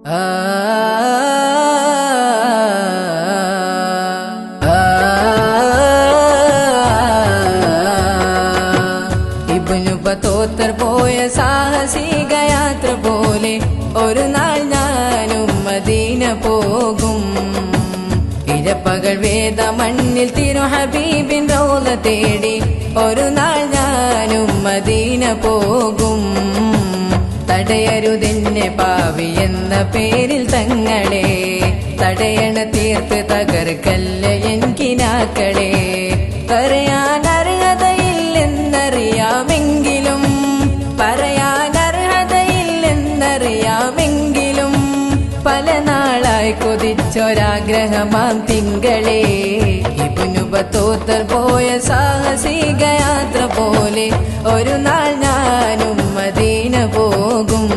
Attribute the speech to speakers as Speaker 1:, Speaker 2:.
Speaker 1: Ibnu Battuta പോയ സാഹസിക യാത്ര പോലെ ഒരു നാൾ ഞാനും മദീന പോകും. ഇരപ്പകൽ വേദ മണ്ണിൽ തിരു ഹബീബിൻ റൗള തേടി ഒരു നാൾ ഞാനും മദീന പോകും. തടയരുതെന്നെ പാവി എന്ന പേരിൽ തങ്ങളെ, തടയണ തീർത്ത് തകർക്കല്ല എനിക്കിനാക്കളെ. പറയാൻ അർഹതയില്ലെന്നറിയാമെങ്കിലും, പറയാൻ അർഹതയില്ലെന്നറിയാമെങ്കിലും പല നാളായി കൊതിച്ചൊരാഗ്രഹമാം തിങ്കളെ. ഇബ്നു ബത്തൂത്ത പോയ സാഹസിക യാത്ര പോലെ ഒരു നാൾ ഞാനും മദീന പോകും.